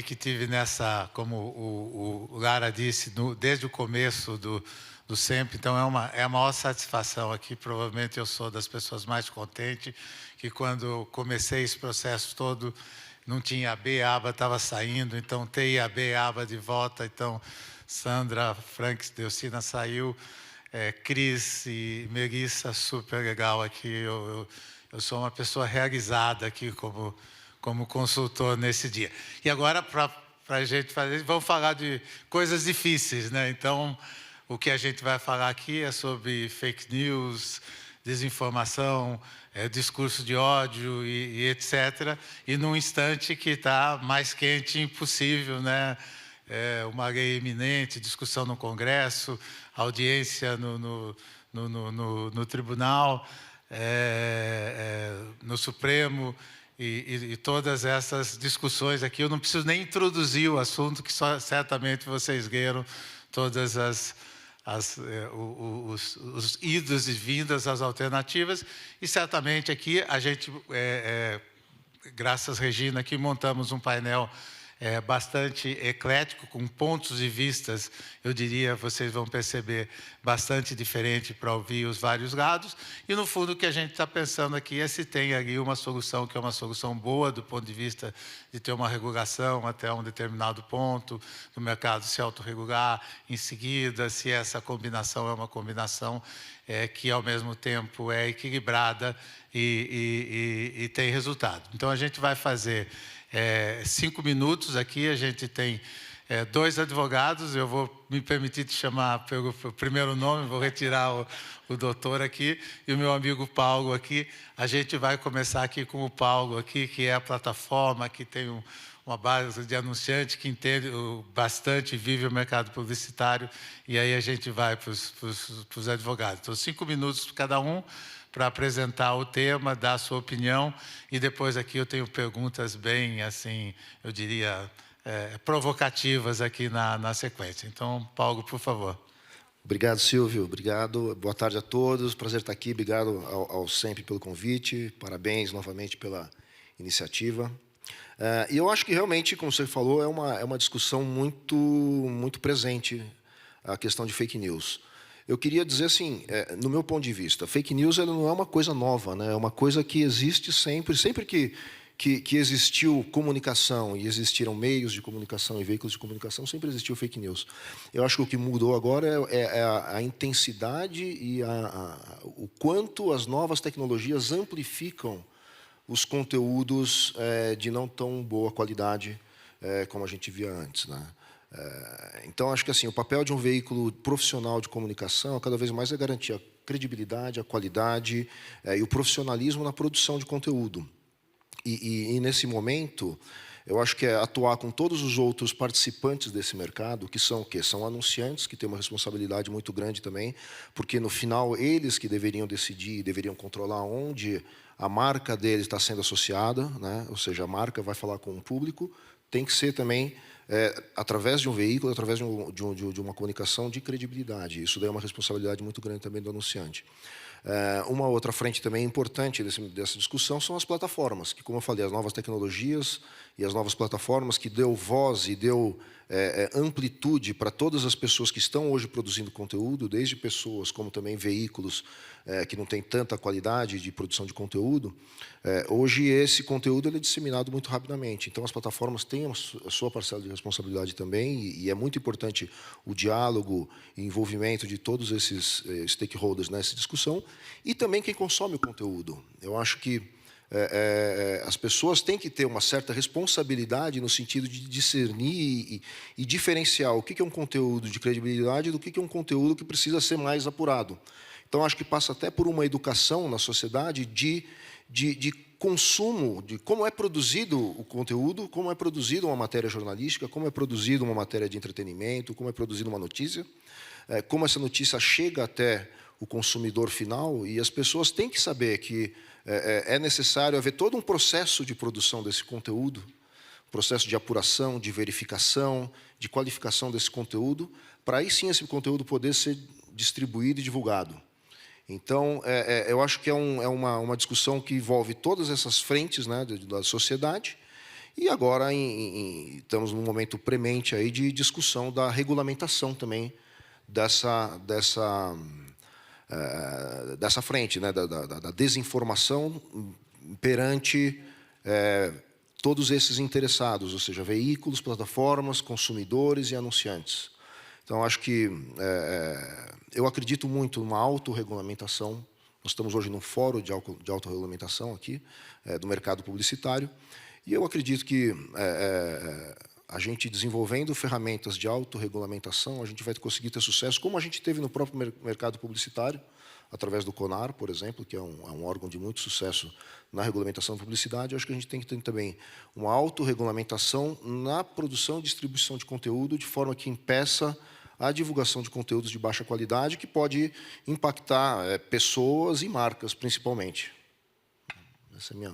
que tive nessa, como o Lara disse, desde o começo do SEMP, então é a maior satisfação aqui. Provavelmente eu sou das pessoas mais contentes, que quando eu comecei esse processo todo, não tinha AB, a aba estava saindo, então TI, AB, a aba de volta, então Sandra, Franks, Delcina saiu, Cris e Melissa, super legal aqui. Eu sou uma pessoa realizada aqui como consultor nesse dia. E agora, para a gente fazer, vamos falar de coisas difíceis, né? Então, o que a gente vai falar aqui é sobre fake news, desinformação, discurso de ódio e etc. E num instante que está mais quente impossível, né? Uma lei iminente, discussão no Congresso, audiência no Tribunal, no Supremo, e todas essas discussões aqui. Eu não preciso nem introduzir o assunto, que certamente vocês leram todas os idos e vindas, as alternativas, e certamente aqui a gente, graças a Regina, aqui montamos um painel bastante eclético, com pontos de vistas, eu diria, vocês vão perceber, bastante diferente para ouvir os vários lados. E, no fundo, o que a gente está pensando aqui é se tem ali uma solução que é uma solução boa do ponto de vista de ter uma regulação até um determinado ponto, do mercado se autorregular, em seguida, se essa combinação é uma combinação que, ao mesmo tempo, é equilibrada e tem resultado. Então, a gente vai fazer 5 minutos aqui, a gente tem 2 advogados, eu vou me permitir te chamar pelo primeiro nome, vou retirar o doutor aqui, e o meu amigo Paulo aqui. A gente vai começar aqui com o Paulo aqui, que é a plataforma, que tem uma base de anunciante, que entende bastante, vive o mercado publicitário, e aí a gente vai para os advogados. Então, 5 minutos para cada um, para apresentar o tema, dar a sua opinião, e depois aqui eu tenho perguntas bem, assim, eu diria, provocativas aqui na sequência. Então, Paulo, por favor. Obrigado, Silvio. Obrigado. Boa tarde a todos. Prazer estar aqui. Obrigado ao SEMP pelo convite. Parabéns novamente pela iniciativa. E eu acho que realmente, como você falou, é uma discussão muito presente, a questão de fake news. Eu queria dizer assim, no meu ponto de vista, fake news ela não é uma coisa nova, né? É uma coisa que existe sempre que existiu comunicação e existiram meios de comunicação e veículos de comunicação, sempre existiu fake news. Eu acho que o que mudou agora é a intensidade e o quanto as novas tecnologias amplificam os conteúdos de não tão boa qualidade como a gente via antes, né? Então, acho que assim, o papel de um veículo profissional de comunicação, cada vez mais, é garantir a credibilidade, a qualidade e o profissionalismo na produção de conteúdo. E nesse momento, eu acho que é atuar com todos os outros participantes desse mercado, que são o quê? São anunciantes, que têm uma responsabilidade muito grande também, porque, no final, eles que deveriam decidir, deveriam controlar onde a marca deles está sendo associada, né? Ou seja, a marca vai falar com o público, tem que ser também através de um veículo, através de uma comunicação de credibilidade. Isso daí é uma responsabilidade muito grande também do anunciante. Uma outra frente também importante dessa discussão são as plataformas, que, como eu falei, as novas tecnologias e as novas plataformas que deu voz e deu amplitude para todas as pessoas que estão hoje produzindo conteúdo, desde pessoas como também veículos que não têm tanta qualidade de produção de conteúdo. Hoje esse conteúdo ele é disseminado muito rapidamente, então as plataformas têm a sua parcela de responsabilidade também, e é muito importante o diálogo e envolvimento de todos esses stakeholders nessa discussão, e também quem consome o conteúdo. Eu acho que as pessoas têm que ter uma certa responsabilidade no sentido de discernir e diferenciar o que é um conteúdo de credibilidade do que é um conteúdo que precisa ser mais apurado. Então, acho que passa até por uma educação na sociedade de consumo, de como é produzido o conteúdo, como é produzida uma matéria jornalística, como é produzida uma matéria de entretenimento, como é produzida uma notícia, como essa notícia chega até o consumidor final, e as pessoas têm que saber que é necessário haver todo um processo de produção desse conteúdo, processo de apuração, de verificação, de qualificação desse conteúdo, para aí sim esse conteúdo poder ser distribuído e divulgado. Então, eu acho que é uma discussão que envolve todas essas frentes, né, da sociedade, E agora estamos num momento premente aí de discussão da regulamentação também dessa frente, né, da desinformação perante todos esses interessados, ou seja, veículos, plataformas, consumidores e anunciantes. Então, acho que eu acredito muito numa autorregulamentação. Nós estamos hoje num fórum de autorregulamentação aqui, do mercado publicitário, e eu acredito que a gente desenvolvendo ferramentas de autorregulamentação, a gente vai conseguir ter sucesso, como a gente teve no próprio mercado publicitário, através do CONAR, por exemplo, que é um órgão de muito sucesso na regulamentação da publicidade. Eu acho que a gente tem que ter também uma autorregulamentação na produção e distribuição de conteúdo, de forma que impeça a divulgação de conteúdos de baixa qualidade, que pode impactar pessoas e marcas, principalmente. Essa é a minha...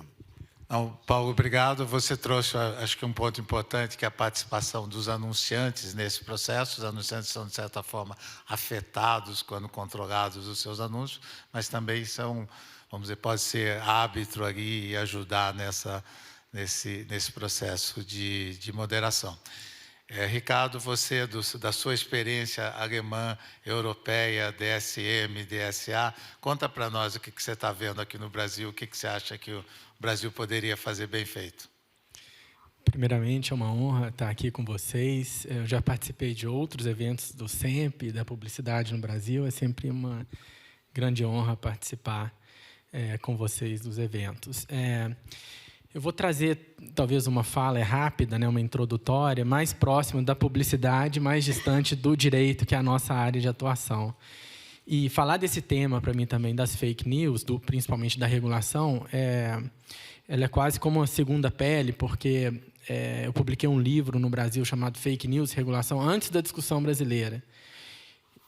Não, Paulo, obrigado. Você trouxe, acho que um ponto importante, que é a participação dos anunciantes nesse processo. Os anunciantes são, de certa forma, afetados quando controlados os seus anúncios, mas também são, vamos dizer, pode ser árbitro ali e ajudar nesse processo de moderação. Ricardo, você, da sua experiência alemã, europeia, DSM, DSA, conta para nós o que você está vendo aqui no Brasil, o que você acha que o Brasil poderia fazer bem feito. Primeiramente, é uma honra estar aqui com vocês. Eu já participei de outros eventos do SEMP, da publicidade no Brasil. É sempre uma grande honra participar com vocês dos eventos. Eu vou trazer, talvez, uma fala rápida, né, uma introdutória, mais próxima da publicidade, mais distante do direito, que é a nossa área de atuação. E falar desse tema, para mim, também, das fake news, principalmente da regulação, ela é quase como uma segunda pele, porque eu publiquei um livro no Brasil chamado Fake News, Regulação, antes da discussão brasileira.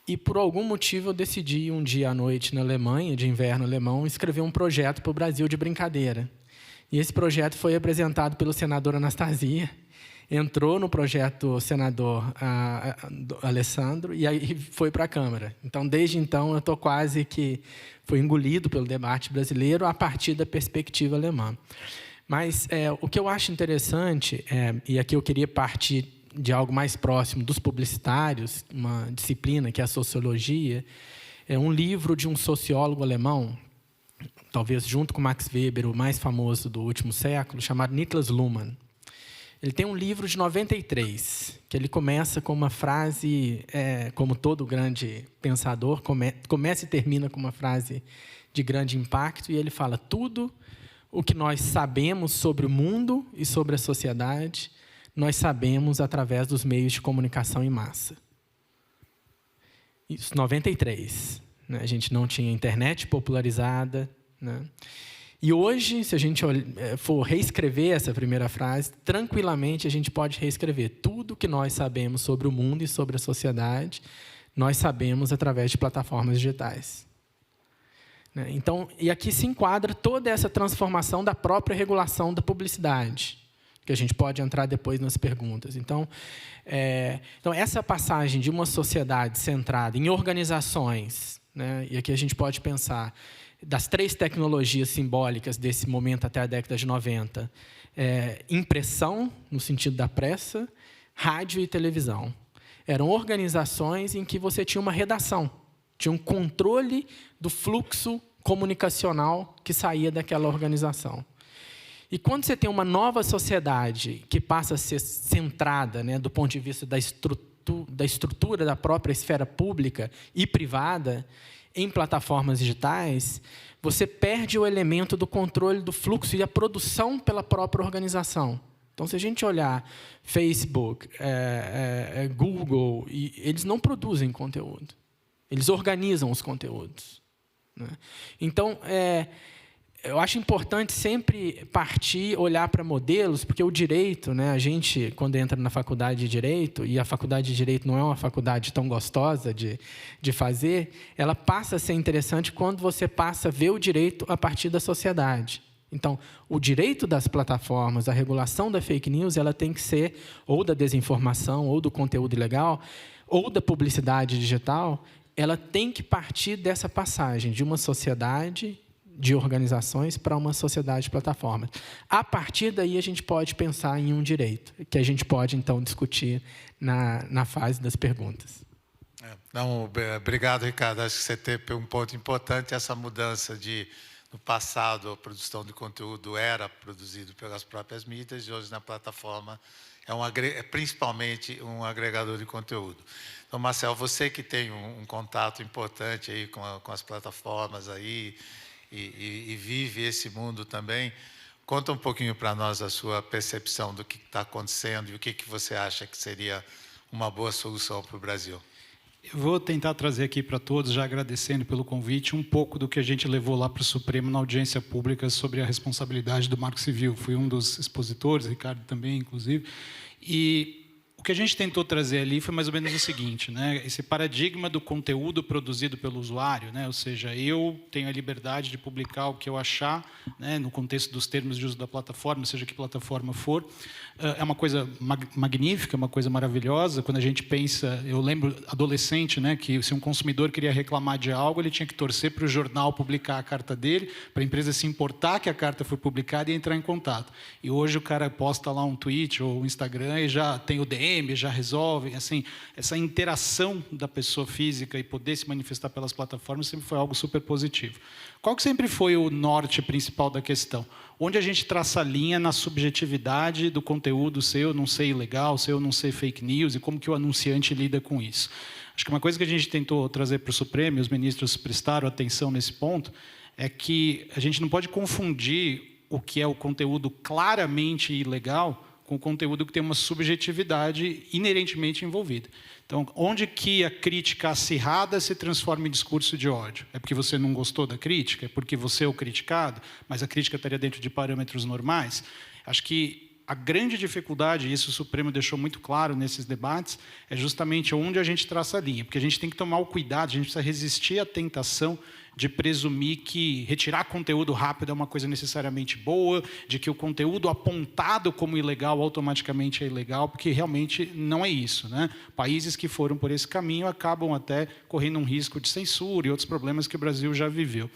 E, por algum motivo, eu decidi, um dia à noite, na Alemanha, de inverno alemão, escrever um projeto para o Brasil de brincadeira. E esse projeto foi apresentado pelo senador Anastasia, entrou no projeto o senador Alessandro e aí foi para a Câmara. Então, desde então, eu estou quase que foi engolido pelo debate brasileiro a partir da perspectiva alemã. Mas o que eu acho interessante, e aqui eu queria partir de algo mais próximo dos publicitários, uma disciplina que é a sociologia, é um livro de um sociólogo alemão, talvez junto com Max Weber, o mais famoso do último século, chamado Niklas Luhmann. Ele tem um livro de 93, que ele começa com uma frase, como todo grande pensador, começa e termina com uma frase de grande impacto, e ele fala: tudo o que nós sabemos sobre o mundo e sobre a sociedade, nós sabemos através dos meios de comunicação em massa. Isso, 93. Né? A gente não tinha internet popularizada, né? E hoje, se a gente for reescrever essa primeira frase, tranquilamente a gente pode reescrever. Tudo que nós sabemos sobre o mundo e sobre a sociedade, nós sabemos através de plataformas digitais. Então, e aqui se enquadra toda essa transformação da própria regulação da publicidade, que a gente pode entrar depois nas perguntas. Então, essa passagem de uma sociedade centrada em organizações, né, e aqui a gente pode pensar das 3 tecnologias simbólicas desse momento até a década de 90, impressão, no sentido da pressa, rádio e televisão. Eram organizações em que você tinha uma redação, tinha um controle do fluxo comunicacional que saía daquela organização. E quando você tem uma nova sociedade que passa a ser centrada, né, do ponto de vista da estrutura da própria esfera pública e privada, em plataformas digitais, você perde o elemento do controle do fluxo e a produção pela própria organização. Então, se a gente olhar Facebook, Google, eles não produzem conteúdo. Eles organizam os conteúdos. Né? Então, eu acho importante sempre partir, olhar para modelos, porque o direito, né, a gente, quando entra na faculdade de Direito, e a faculdade de Direito não é uma faculdade tão gostosa de fazer, ela passa a ser interessante quando você passa a ver o direito a partir da sociedade. Então, o direito das plataformas, a regulação da fake news, ela tem que ser ou da desinformação, ou do conteúdo ilegal, ou da publicidade digital, ela tem que partir dessa passagem de uma sociedade de organizações para uma sociedade de plataformas. A partir daí, a gente pode pensar em um direito, que a gente pode, então, discutir na fase das perguntas. Não, obrigado, Ricardo. Acho que você teve um ponto importante, essa mudança de, no passado, a produção de conteúdo era produzido pelas próprias mídias, e hoje, na plataforma, é principalmente um agregador de conteúdo. Então, Marcel, você que tem um contato importante aí com as plataformas aí e vive esse mundo também, conta um pouquinho para nós a sua percepção do que está acontecendo e o que você acha que seria uma boa solução para o Brasil. Eu vou tentar trazer aqui para todos, já agradecendo pelo convite, um pouco do que a gente levou lá para o Supremo na audiência pública sobre a responsabilidade do Marco Civil. Fui um dos expositores, Ricardo também, inclusive. E o que a gente tentou trazer ali foi mais ou menos o seguinte, né? Esse paradigma do conteúdo produzido pelo usuário, né? Ou seja, eu tenho a liberdade de publicar o que eu achar, né? No contexto dos termos de uso da plataforma, seja que plataforma for. É uma coisa magnífica, uma coisa maravilhosa. Quando a gente pensa, eu lembro adolescente, né? Que se um consumidor queria reclamar de algo, ele tinha que torcer para o jornal publicar a carta dele, para a empresa se importar que a carta foi publicada e entrar em contato. E hoje o cara posta lá um tweet ou um Instagram e já tem o DM, já resolvem, assim, essa interação da pessoa física e poder se manifestar pelas plataformas sempre foi algo super positivo. Qual que sempre foi o norte principal da questão? Onde a gente traça a linha na subjetividade do conteúdo, se eu não sei ilegal, se eu não sei fake news, e como que o anunciante lida com isso. Acho que uma coisa que a gente tentou trazer para o Supremo, e os ministros prestaram atenção nesse ponto, é que a gente não pode confundir o que é o conteúdo claramente ilegal com conteúdo que tem uma subjetividade inerentemente envolvida. Então, onde que a crítica acirrada se transforma em discurso de ódio? É porque você não gostou da crítica? É porque você é o criticado? Mas a crítica estaria dentro de parâmetros normais? Acho que a grande dificuldade, e isso o Supremo deixou muito claro nesses debates, é justamente onde a gente traça a linha. Porque a gente tem que tomar o cuidado, a gente precisa resistir à tentação de presumir que retirar conteúdo rápido é uma coisa necessariamente boa, de que o conteúdo apontado como ilegal automaticamente é ilegal, porque realmente não é isso, né? Países que foram por esse caminho acabam até correndo um risco de censura e outros problemas que o Brasil já viveu.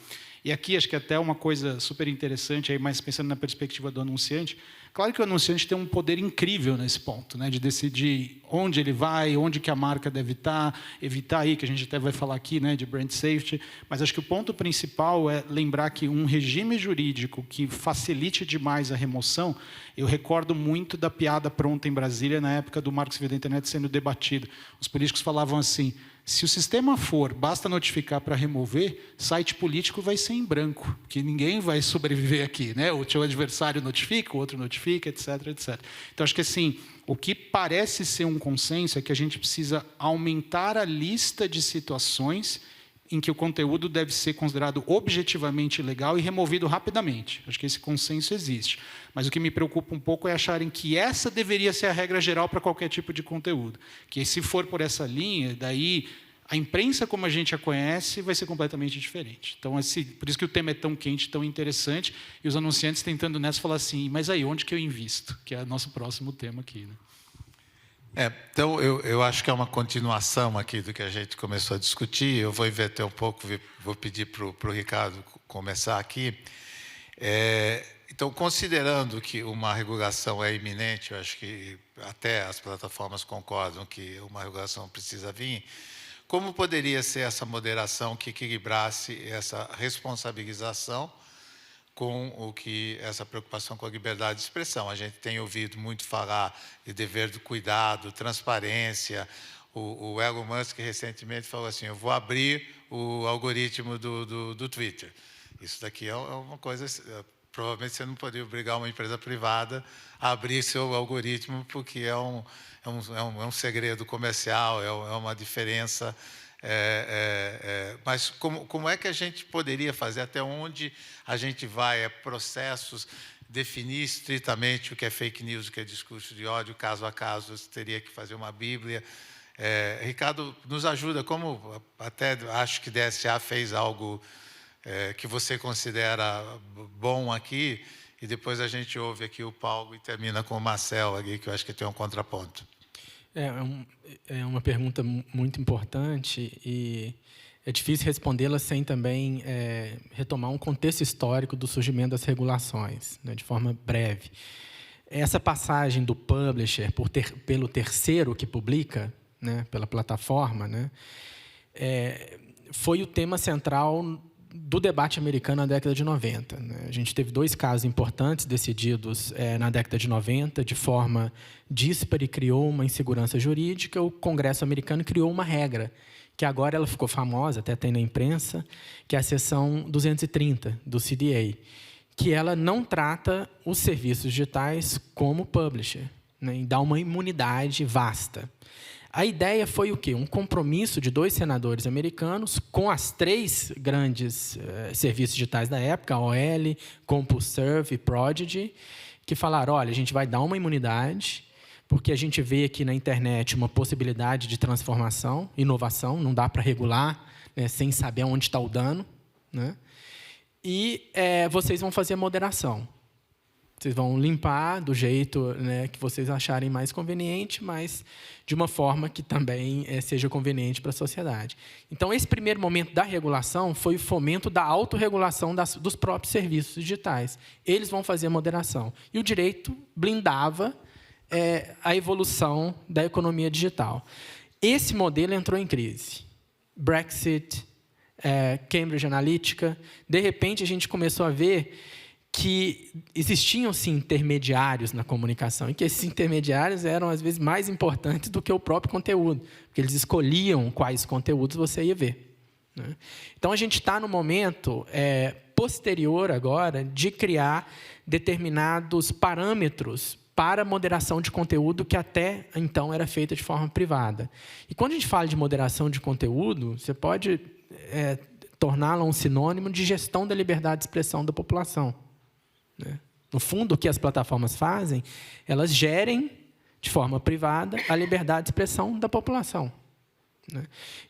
E aqui acho que até uma coisa super interessante, aí, mas pensando na perspectiva do anunciante, claro que o anunciante tem um poder incrível nesse ponto, né, de decidir onde ele vai, onde que a marca deve estar, evitar aí, que a gente até vai falar aqui, né, de brand safety, mas acho que o ponto principal é lembrar que um regime jurídico que facilite demais a remoção, eu recordo muito da piada pronta em Brasília na época do Marco Civil da Internet sendo debatido. Os políticos falavam assim: se o sistema for, basta notificar para remover, site político vai ser em branco, porque ninguém vai sobreviver aqui, né? O seu adversário notifica, o outro notifica, etc, etc. Então, acho que assim, o que parece ser um consenso é que a gente precisa aumentar a lista de situações em que o conteúdo deve ser considerado objetivamente ilegal e removido rapidamente. Acho que esse consenso existe. Mas o que me preocupa um pouco é acharem que essa deveria ser a regra geral para qualquer tipo de conteúdo. Que se for por essa linha, daí a imprensa como a gente a conhece vai ser completamente diferente. Então, por isso que o tema é tão quente, tão interessante, e os anunciantes tentando nessa falar assim, mas aí, onde que eu invisto? Que é o nosso próximo tema aqui, né? Então, eu acho que é uma continuação aqui do que a gente começou a discutir. Eu vou inverter um pouco, vou pedir para o Ricardo começar aqui. Então, considerando que uma regulação é iminente, eu acho que até as plataformas concordam que uma regulação precisa vir, como poderia ser essa moderação que equilibrasse essa responsabilização com essa preocupação com a liberdade de expressão? A gente tem ouvido muito falar de dever do cuidado, transparência. O Elon Musk recentemente falou assim: eu vou abrir o algoritmo do Twitter. Isso daqui é uma coisa... Provavelmente você não poderia obrigar uma empresa privada a abrir seu algoritmo, porque é um segredo comercial, é uma diferença... mas como é que a gente poderia fazer, até onde a gente vai, processos, definir estritamente o que é fake news, o que é discurso de ódio, caso a caso, você teria que fazer uma bíblia. Ricardo, nos ajuda, como até acho que DSA fez algo que você considera bom aqui, e depois a gente ouve aqui o Paulo e termina com o Marcel, aqui, que eu acho que tem um contraponto. É uma pergunta muito importante e é difícil respondê-la sem também retomar um contexto histórico do surgimento das regulações, né, de forma breve. Essa passagem do publisher pelo terceiro que publica, né, pela plataforma, né, foi o tema central do debate americano na década de 90. Né? A gente teve 2 casos importantes decididos na década de 90, de forma díspara, e criou uma insegurança jurídica. O Congresso americano criou uma regra, que agora ela ficou famosa, até tem na imprensa, que é a seção 230 do CDA, que ela não trata os serviços digitais como publisher, né, e dá uma imunidade vasta. A ideia foi o quê? Um compromisso de 2 senadores americanos com as 3 grandes serviços digitais da época, a OL, CompuServe e Prodigy, que falaram, olha, a gente vai dar uma imunidade, porque a gente vê aqui na internet uma possibilidade de transformação, inovação, não dá para regular, né, sem saber onde está o dano, né? E vocês vão fazer moderação. Vocês vão limpar do jeito, né, que vocês acharem mais conveniente, mas de uma forma que também seja conveniente para a sociedade. Então, esse primeiro momento da regulação foi o fomento da autorregulação dos próprios serviços digitais. Eles vão fazer a moderação. E o direito blindava a evolução da economia digital. Esse modelo entrou em crise. Brexit, Cambridge Analytica. De repente, a gente começou a ver que existiam, sim, intermediários na comunicação, e que esses intermediários eram, às vezes, mais importantes do que o próprio conteúdo, porque eles escolhiam quais conteúdos você ia ver, né? Então, a gente está no momento posterior, agora, de criar determinados parâmetros para moderação de conteúdo que até então era feita de forma privada. E quando a gente fala de moderação de conteúdo, você pode torná-la um sinônimo de gestão da liberdade de expressão da população. No fundo, o que as plataformas fazem, elas gerem, de forma privada, a liberdade de expressão da população.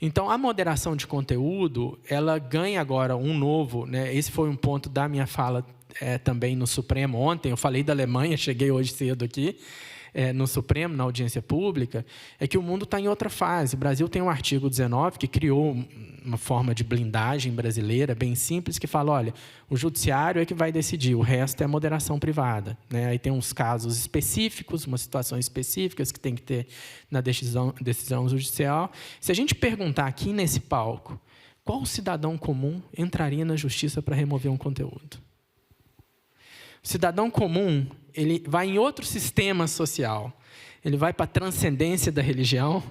Então, a moderação de conteúdo, ela ganha agora um novo... Né, esse foi um ponto da minha fala também no Supremo ontem. Eu falei da Alemanha, cheguei hoje cedo aqui, no Supremo, na audiência pública, é que o mundo está em outra fase. O Brasil tem um artigo 19 que criou uma forma de blindagem brasileira bem simples, que fala, olha, o judiciário é que vai decidir, o resto é moderação privada, né? Aí tem uns casos específicos, umas situações específicas que tem que ter na decisão judicial. Se a gente perguntar aqui nesse palco, qual cidadão comum entraria na justiça para remover um conteúdo? O cidadão comum, ele vai em outro sistema social. Ele vai para a transcendência da religião,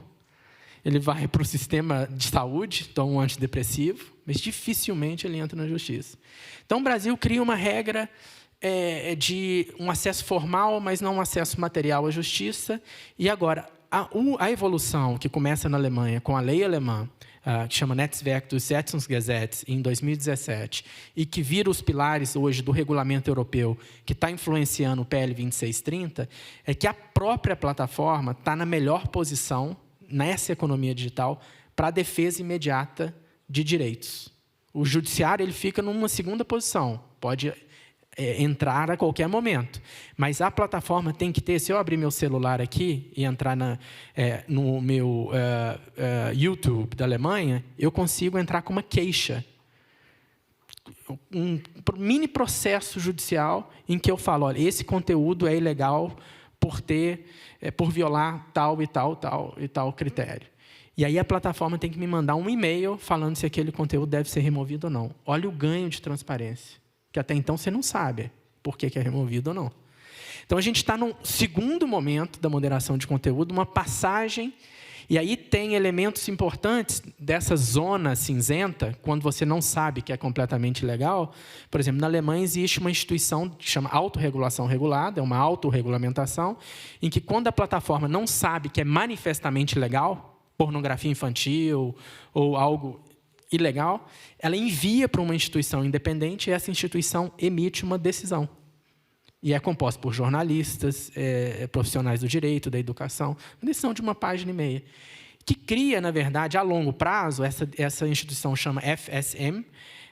ele vai para o sistema de saúde, então um antidepressivo, mas dificilmente ele entra na justiça. Então, o Brasil cria uma regra de um acesso formal, mas não um acesso material à justiça. E agora, a evolução que começa na Alemanha, com a lei alemã, que chama Netzwerk des Durchsetzungsgesetzes, em 2017, e que vira os pilares hoje do regulamento europeu, que está influenciando o PL 2630, é que a própria plataforma está na melhor posição, nessa economia digital, para a defesa imediata de direitos. O judiciário ele fica numa segunda posição, pode entrar a qualquer momento, mas a plataforma tem que ter, se eu abrir meu celular aqui e entrar no meu YouTube da Alemanha, eu consigo entrar com uma queixa, um mini processo judicial em que eu falo, olha, esse conteúdo é ilegal por violar tal e tal critério. E aí a plataforma tem que me mandar um e-mail falando se aquele conteúdo deve ser removido ou não. Olha o ganho de transparência, que até então você não sabe por que é removido ou não. Então, a gente está no segundo momento da moderação de conteúdo, uma passagem, e aí tem elementos importantes dessa zona cinzenta, quando você não sabe que é completamente legal. Por exemplo, na Alemanha existe uma instituição que chama autorregulação regulada, é uma autorregulamentação, em que quando a plataforma não sabe que é manifestamente legal, pornografia infantil ou algo ilegal, ela envia para uma instituição independente e essa instituição emite uma decisão. E é composta por jornalistas, profissionais do direito, da educação, uma decisão de 1 página e meia, que cria, na verdade, a longo prazo, essa instituição chama FSM,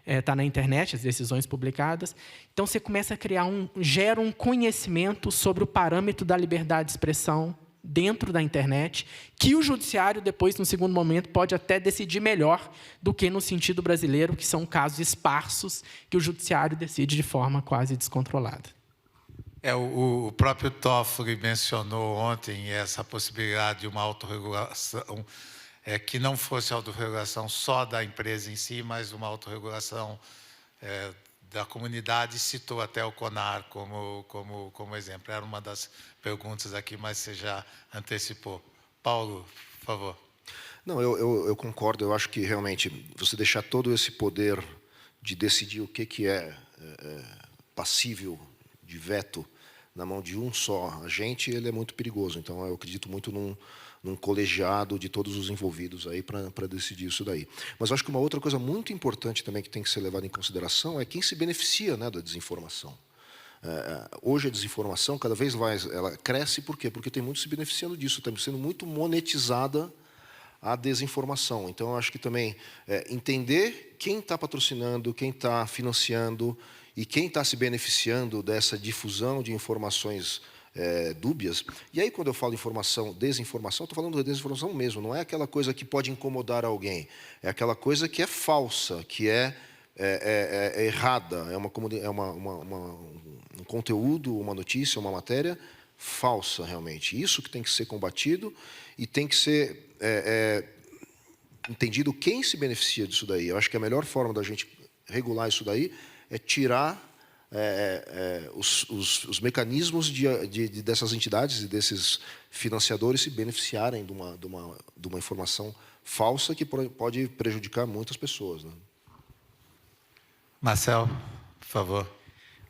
está na internet, as decisões publicadas. Então, você começa a criar gera um conhecimento sobre o parâmetro da liberdade de expressão dentro da internet, que o judiciário, depois, no segundo momento, pode até decidir melhor do que no sentido brasileiro, que são casos esparsos, que o judiciário decide de forma quase descontrolada. O próprio Toffoli mencionou ontem essa possibilidade de uma autorregulação, que não fosse autorregulação só da empresa em si, mas uma autorregulação da comunidade, citou até o CONAR como exemplo. Era uma das perguntas aqui, mas você já antecipou. Paulo, por favor. Não, eu concordo. Eu acho que, realmente, você deixar todo esse poder de decidir o que é passível de veto na mão de um só agente, ele é muito perigoso. Então, eu acredito muito num colegiado de todos os envolvidos aí para decidir isso daí. Mas eu acho que uma outra coisa muito importante também que tem que ser levada em consideração é quem se beneficia, né, da desinformação. Hoje a desinformação cada vez mais ela cresce, por quê? Porque tem muito se beneficiando disso, está sendo muito monetizada a desinformação. Então, eu acho que também entender quem está patrocinando, quem está financiando e quem está se beneficiando dessa difusão de informações dúbias. E aí, quando eu falo desinformação, estou falando da desinformação mesmo, não é aquela coisa que pode incomodar alguém, é aquela coisa que é falsa, que é errada, é um conteúdo, uma notícia, uma matéria falsa, realmente. Isso que tem que ser combatido e tem que ser entendido quem se beneficia disso daí. Eu acho que a melhor forma da gente regular isso daí é tirar os mecanismos dessas entidades e desses financiadores se beneficiarem de uma informação falsa que pode prejudicar muitas pessoas, né? Marcel, por favor.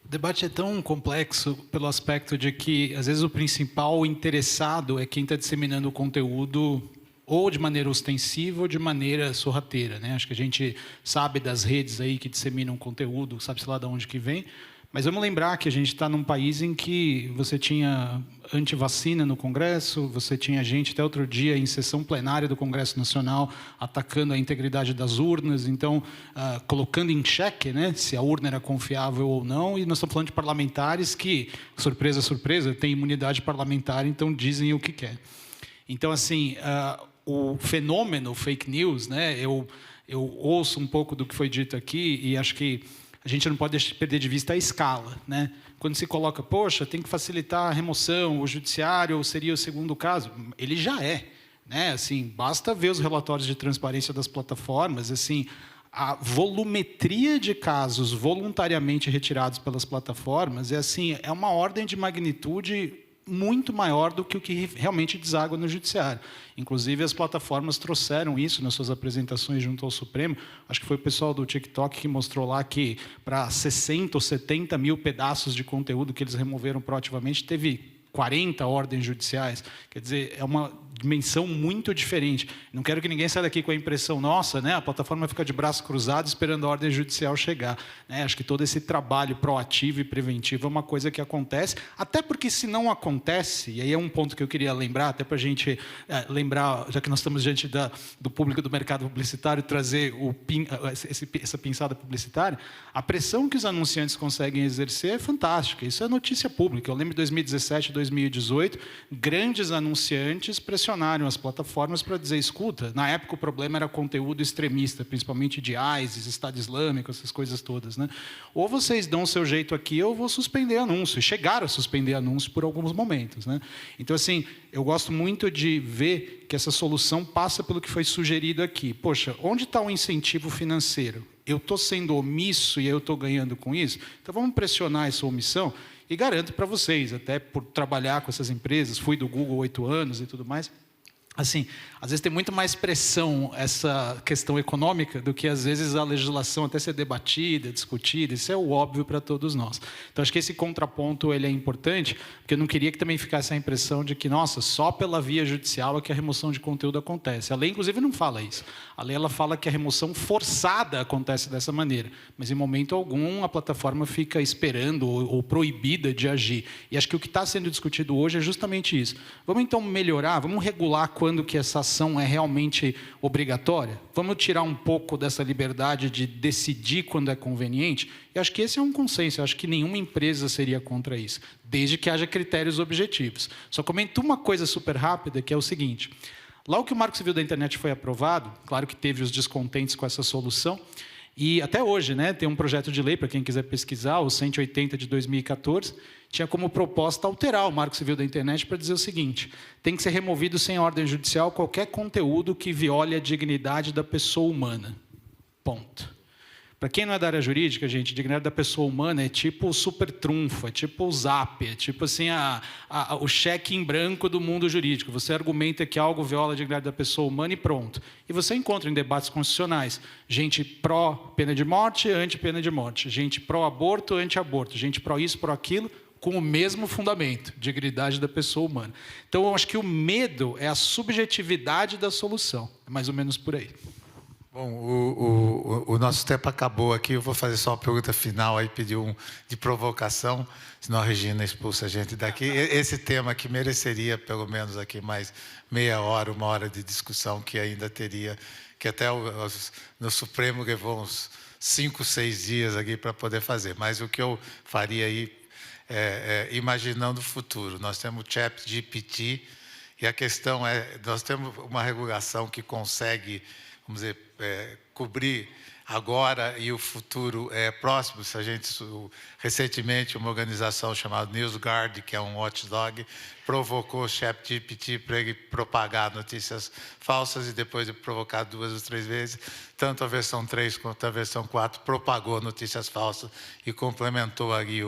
O debate é tão complexo pelo aspecto de que, às vezes, o principal interessado é quem está disseminando o conteúdo ou de maneira ostensiva ou de maneira sorrateira, né? Acho que a gente sabe das redes aí que disseminam conteúdo, sabe-se lá de onde que vem, mas vamos lembrar que a gente está num país em que você tinha antivacina no Congresso, você tinha gente até outro dia em sessão plenária do Congresso Nacional atacando a integridade das urnas, então colocando em xeque, né, se a urna era confiável ou não, e nós estamos falando de parlamentares que, surpresa, surpresa, têm imunidade parlamentar, então dizem o que quer. Então, assim, o fenômeno fake news, né, eu ouço um pouco do que foi dito aqui e acho que a gente não pode perder de vista a escala, né? Quando se coloca, poxa, tem que facilitar a remoção, o judiciário seria o segundo caso, ele já é, né? Assim, basta ver os relatórios de transparência das plataformas, assim, a volumetria de casos voluntariamente retirados pelas plataformas é uma ordem de magnitude muito maior do que o que realmente deságua no judiciário. Inclusive, as plataformas trouxeram isso nas suas apresentações junto ao Supremo. Acho que foi o pessoal do TikTok que mostrou lá que, para 60 ou 70 mil pedaços de conteúdo que eles removeram proativamente, teve 40 ordens judiciais. Quer dizer, é uma dimensão muito diferente. Não quero que ninguém saia daqui com a impressão, nossa, né, a plataforma fica de braços cruzados esperando a ordem judicial chegar, né? Acho que todo esse trabalho proativo e preventivo é uma coisa que acontece, até porque se não acontece, e aí é um ponto que eu queria lembrar, até para a gente lembrar, já que nós estamos diante do público do mercado publicitário, trazer essa pinçada publicitária, a pressão que os anunciantes conseguem exercer é fantástica. Isso é notícia pública. Eu lembro de 2017, 2018, grandes anunciantes pressionaram as plataformas para dizer, escuta, na época o problema era conteúdo extremista, principalmente de ISIS, Estado Islâmico, essas coisas todas, né? Ou vocês dão o seu jeito aqui, ou eu vou suspender anúncio. E chegaram a suspender anúncio por alguns momentos, né? Então, assim, eu gosto muito de ver que essa solução passa pelo que foi sugerido aqui. Poxa, onde está o incentivo financeiro? Eu estou sendo omisso e eu estou ganhando com isso? Então, vamos pressionar essa omissão. E garanto para vocês, até por trabalhar com essas empresas, fui do Google 8 anos e tudo mais, assim, às vezes tem muito mais pressão essa questão econômica do que, às vezes, a legislação até ser debatida, discutida. Isso é o óbvio para todos nós. Então, acho que esse contraponto ele é importante, porque eu não queria que também ficasse a impressão de que, nossa, só pela via judicial é que a remoção de conteúdo acontece. A lei, inclusive, não fala isso. A lei ela fala que a remoção forçada acontece dessa maneira, mas, em momento algum, a plataforma fica esperando ou proibida de agir. E acho que o que está sendo discutido hoje é justamente isso. Vamos, então, melhorar, vamos regular quando que essa ação é realmente obrigatória? Vamos tirar um pouco dessa liberdade de decidir quando é conveniente? Eu acho que esse é um consenso, eu acho que nenhuma empresa seria contra isso, desde que haja critérios objetivos. Só comento uma coisa super rápida, que é o seguinte: logo que o Marco Civil da Internet foi aprovado, claro que teve os descontentes com essa solução, e até hoje, né, tem um projeto de lei, para quem quiser pesquisar, o 180 de 2014, tinha como proposta alterar o Marco Civil da Internet para dizer o seguinte: tem que ser removido sem ordem judicial qualquer conteúdo que viole a dignidade da pessoa humana. Ponto. Para quem não é da área jurídica, gente, dignidade da pessoa humana é tipo o super trunfo, é tipo o zap, é tipo assim, o cheque em branco do mundo jurídico. Você argumenta que algo viola a dignidade da pessoa humana e pronto. E você encontra em debates constitucionais gente pró-pena de morte, anti-pena de morte, gente pró-aborto, anti-aborto, gente pró-isso, pró-aquilo, com o mesmo fundamento, dignidade da pessoa humana. Então, eu acho que o medo é a subjetividade da solução. É mais ou menos por aí. Bom, o nosso tempo acabou aqui. Eu vou fazer só uma pergunta final, aí pedir de provocação, senão a Regina expulsa a gente daqui. Esse tema aqui mereceria pelo menos aqui mais meia hora, uma hora de discussão, que ainda teria, que até no Supremo levou uns 5, 6 dias aqui para poder fazer. Mas o que eu faria aí, imaginando o futuro. Nós temos o ChatGPT, e a questão é, nós temos uma regulação que consegue, vamos dizer, cobrir agora e o futuro próximo. Se a gente, recentemente, uma organização chamada NewsGuard, que é um watchdog, provocou o ChatGPT para ele propagar notícias falsas, e depois de provocar 2 ou 3 vezes, tanto a versão 3 quanto a versão 4 propagou notícias falsas e complementou ali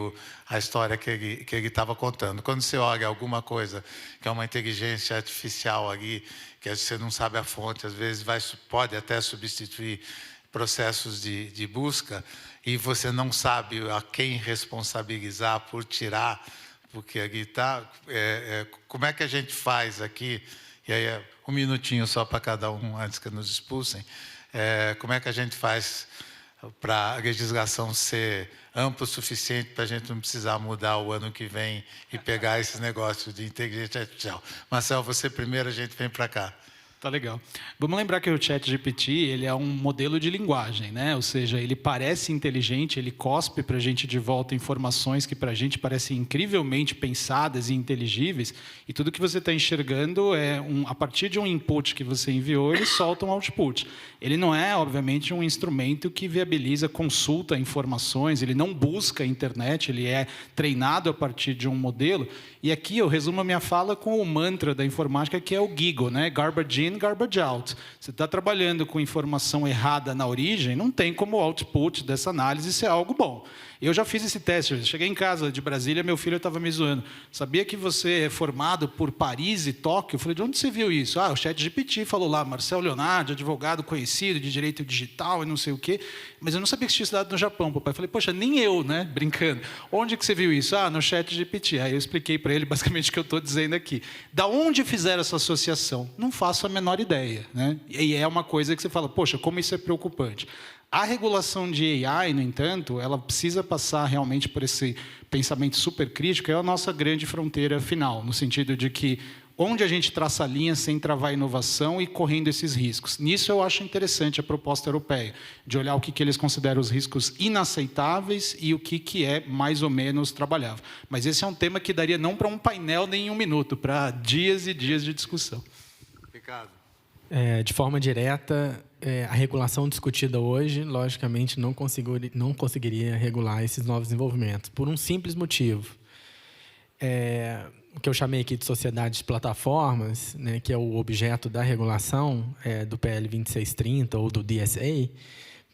a história que ele estava contando. Quando você olha alguma coisa que é uma inteligência artificial ali, que você não sabe a fonte, às vezes pode até substituir processos de busca, e você não sabe a quem responsabilizar por tirar, porque aqui está... como é que a gente faz aqui, e aí um minutinho só para cada um, antes que nos expulsem, como é que a gente faz para a legislação ser ampla o suficiente para a gente não precisar mudar o ano que vem e pegar esses negócios de inteligência artificial? Marcel, você primeiro, a gente vem para cá. Tá legal. Vamos lembrar que o ChatGPT, ele é um modelo de linguagem, né? Ou seja, ele parece inteligente, ele cospe para a gente de volta informações que para a gente parecem incrivelmente pensadas e inteligíveis, e tudo que você está enxergando a partir de um input que você enviou, ele solta um output. Ele não é, obviamente, um instrumento que viabiliza consulta a informações, ele não busca a internet, ele é treinado a partir de um modelo. E aqui eu resumo a minha fala com o mantra da informática, que é o GIGO, né? Garbage in, garbage out. Você está trabalhando com informação errada na origem, não tem como o output dessa análise ser algo bom. Eu já fiz esse teste. Eu cheguei em casa de Brasília, meu filho estava me zoando. Sabia que você é formado por Paris e Tóquio? Eu falei, de onde você viu isso? O ChatGPT falou lá, Marcel Leonardo, advogado conhecido de direito digital e não sei o quê. Mas eu não sabia que tinha estudado no Japão, papai. Eu falei, poxa, nem eu, né? Brincando. Onde que você viu isso? No ChatGPT. Aí eu expliquei para ele basicamente o que eu estou dizendo aqui. Da onde fizeram essa associação? Não faço a menor ideia, né? E é uma coisa que você fala, poxa, como isso é preocupante. A regulação de AI, no entanto, ela precisa passar realmente por esse pensamento super crítico, é a nossa grande fronteira final, no sentido de que onde a gente traça a linha sem travar a inovação e correndo esses riscos. Nisso eu acho interessante a proposta europeia, de olhar o que eles consideram os riscos inaceitáveis e o que é mais ou menos trabalhável. Mas esse é um tema que daria não para um painel nem 1 minuto, para dias e dias de discussão. Ricardo. De forma direta, a regulação discutida hoje, logicamente, não conseguiria regular esses novos desenvolvimentos, por um simples motivo. O que eu chamei aqui de sociedade de plataformas, né, que é o objeto da regulação do PL 2630 ou do DSA,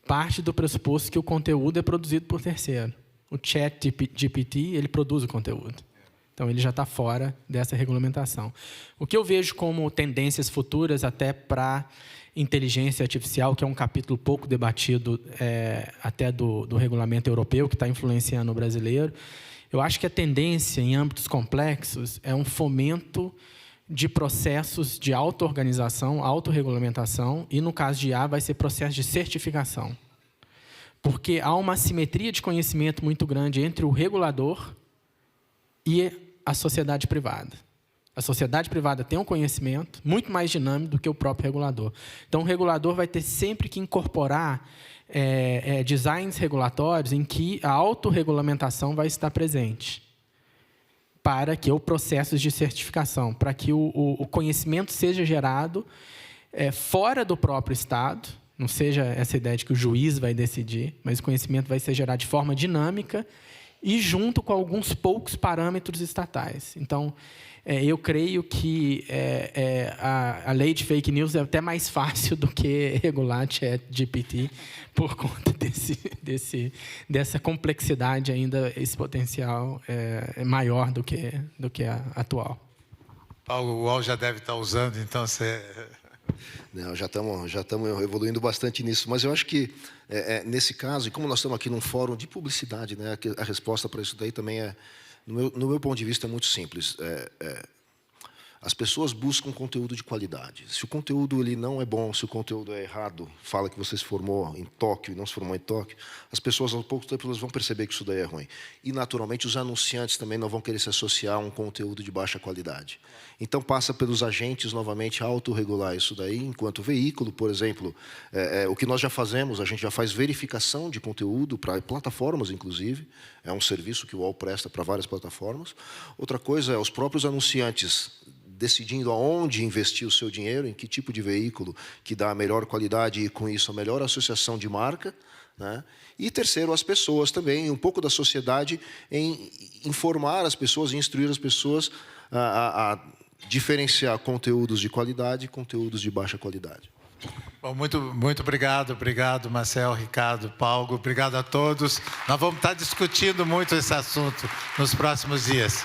parte do pressuposto que o conteúdo é produzido por terceiro. O ChatGPT, ele produz o conteúdo. Então, ele já está fora dessa regulamentação. O que eu vejo como tendências futuras até para inteligência artificial, que é um capítulo pouco debatido até do regulamento europeu, que está influenciando o brasileiro, eu acho que a tendência em âmbitos complexos é um fomento de processos de auto-organização, autorregulamentação, e, no caso de IA, vai ser processo de certificação. Porque há uma assimetria de conhecimento muito grande entre o regulador e a sociedade privada. A A sociedade privada tem um conhecimento muito mais dinâmico do que o próprio regulador. Então, o regulador vai ter sempre que incorporar designs regulatórios em que a autorregulamentação vai estar presente, para que o processo de certificação, para que o conhecimento seja gerado fora do próprio Estado, não seja essa ideia de que o juiz vai decidir, mas o conhecimento vai ser gerado de forma dinâmica e junto com alguns poucos parâmetros estatais. Então, eu creio que a lei de fake news é até mais fácil do que regular ChatGPT, por conta dessa complexidade ainda, esse potencial é maior do que a atual. Paulo, o UOL já deve estar usando, então você... Não, já estamos evoluindo bastante nisso. Mas eu acho que, nesse caso, e como nós estamos aqui num fórum de publicidade, né, a resposta para isso daí também no meu ponto de vista, é muito simples. As pessoas buscam conteúdo de qualidade. Se o conteúdo ele não é bom, se o conteúdo é errado, fala que você se formou em Tóquio e não se formou em Tóquio, as pessoas, aos poucos tempos, vão perceber que isso daí é ruim. E, naturalmente, os anunciantes também não vão querer se associar a um conteúdo de baixa qualidade. Então, passa pelos agentes, novamente, a autorregular isso daí, enquanto veículo, por exemplo, o que nós já fazemos, a gente já faz verificação de conteúdo para plataformas, inclusive, é um serviço que o UOL presta para várias plataformas. Outra coisa é os próprios anunciantes decidindo aonde investir o seu dinheiro, em que tipo de veículo que dá a melhor qualidade e, com isso, a melhor associação de marca, né? E, terceiro, as pessoas também, um pouco da sociedade, em informar as pessoas, instruir as pessoas a diferenciar conteúdos de qualidade e conteúdos de baixa qualidade. Bom, muito obrigado, Marcel, Ricardo, Paulo, obrigado a todos. Nós vamos estar discutindo muito esse assunto nos próximos dias.